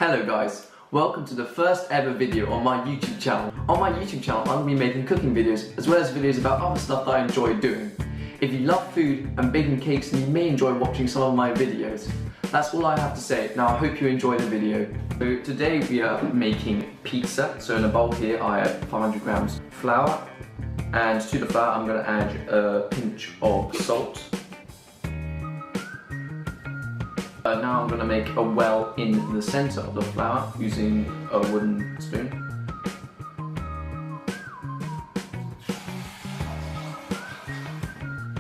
Hello guys, welcome to the first ever video on my YouTube channel. On my YouTube channel I'm going to be making cooking videos as well as videos about other stuff that I enjoy doing. If you love food and baking cakes, then you may enjoy watching some of my videos. That's all I have to say. Now I hope you enjoy the video. So today we are making pizza. So in a bowl here I have 500 grams flour, and to the flour I'm going to add a pinch of salt. Now I'm going to make a well in the centre of the flour using a wooden spoon.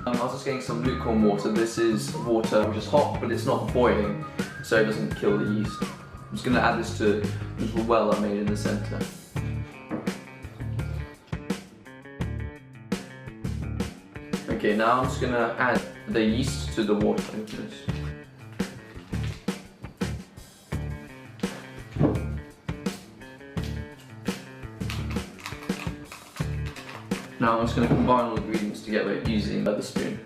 I was just getting some lukewarm water. This is water which is hot, but it's not boiling, so it doesn't kill the yeast. I'm just going to add this to the little well I made in the centre. Okay, now I'm just going to add the yeast to the water. Now I'm just going to combine all the ingredients together using the spoon.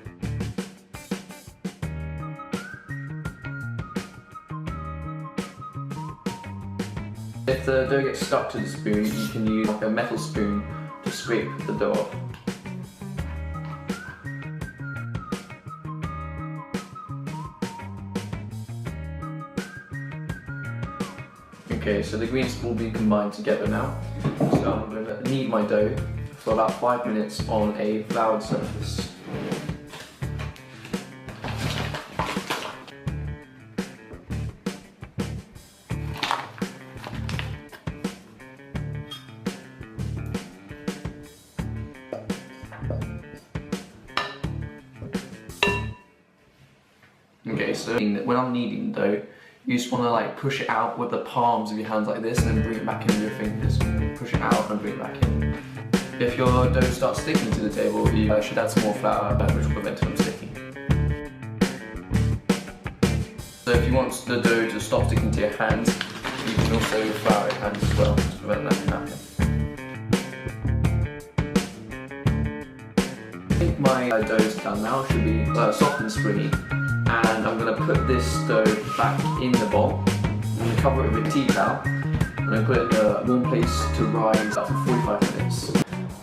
If the dough gets stuck to the spoon, you can use like a metal spoon to scrape the dough off. Okay, so the ingredients will be combined together now. So I'm going to knead my dough for about 5 minutes on a floured surface. Okay, so when I'm kneading dough, you just want to push it out with the palms of your hands like this, and then bring it back in with your fingers. Push it out and bring it back in. If your dough starts sticking to the table, you should add some more flour, which will prevent it from sticking. So if you want the dough to stop sticking to your hands, you can also flour your hands as well to prevent that from happening. I think my dough is done now. It should be soft and springy. And I'm going to put this dough back in the bowl. I'm going to cover it with a tea towel. I'm going to put it in a warm place to rise up for 45 minutes.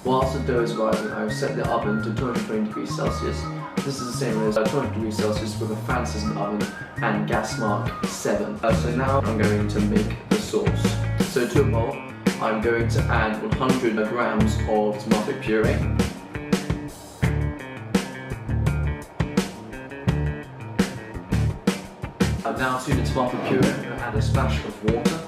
Whilst the dough is rising, I've set the oven to 220 degrees Celsius. This is the same as 200 degrees Celsius with a fan system oven and gas mark 7. So now I'm going to make the sauce. So to a bowl, I'm going to add 100 grams of tomato puree. Now to the tomato puree, I'm going to add a splash of water.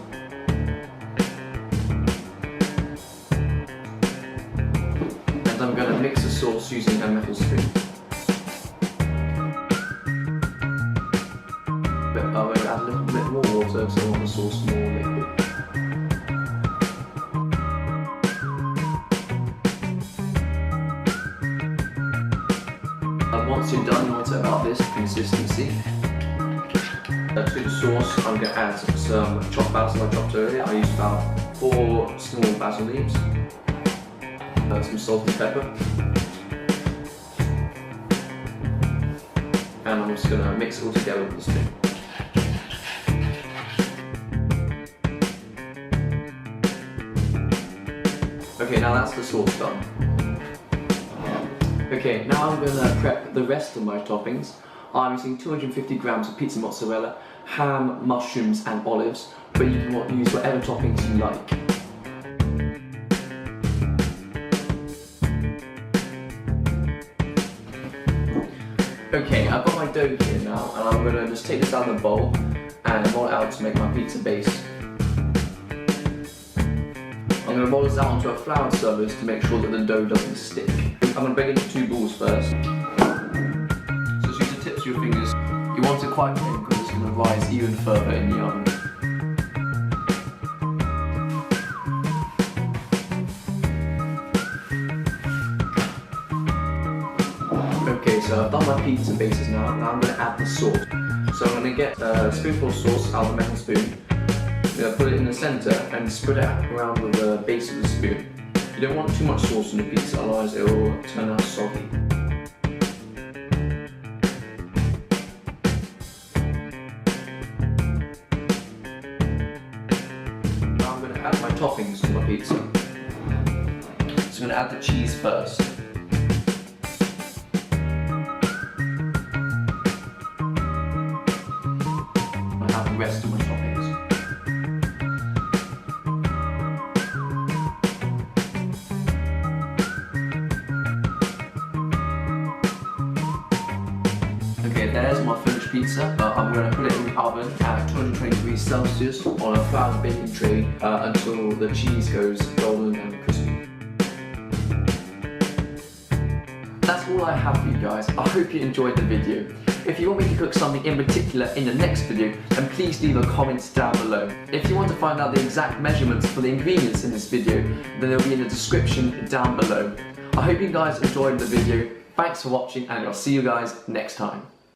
And I'm going to mix the sauce using a metal spoon. I'm going to add a little bit more water because I want the sauce more liquid. And once you're done, you want to about this consistency. To the sauce, I'm going to add some chopped basil I chopped earlier. I used about 4 small basil leaves, some salt and pepper, and I'm just going to mix it all together with the spoon. Okay, now that's the sauce done. Okay, now I'm going to prep the rest of my toppings. I'm using 250 grams of pizza mozzarella, ham, mushrooms and olives, but you can use whatever toppings you like. Okay, I've got my dough here now, and I'm going to just take this out of the bowl and roll it out to make my pizza base. I'm going to roll this out onto a floured surface to make sure that the dough doesn't stick. I'm going to break it into 2 balls first. Your fingers. You want it quite thin because it's going to rise even further in the oven. Okay, so I've done my pizza bases now. Now I'm going to add the sauce. So I'm going to get a spoonful of sauce out of the metal spoon. I'm going to put it in the centre and spread it out around with the base of the spoon. You don't want too much sauce in the pizza, otherwise it will turn out soggy. add my toppings to my pizza. So I'm going to add the cheese first. I'll add the rest of my toppings. Okay, there's my finished pizza. I'm going to put it in the oven at 220 degrees Celsius on a flat baking tray until the cheese goes golden and crispy. That's all I have for you guys. I hope you enjoyed the video. If you want me to cook something in particular in the next video, then please leave a comment down below. If you want to find out the exact measurements for the ingredients in this video, then they'll be in the description down below. I hope you guys enjoyed the video. Thanks for watching, and I'll see you guys next time.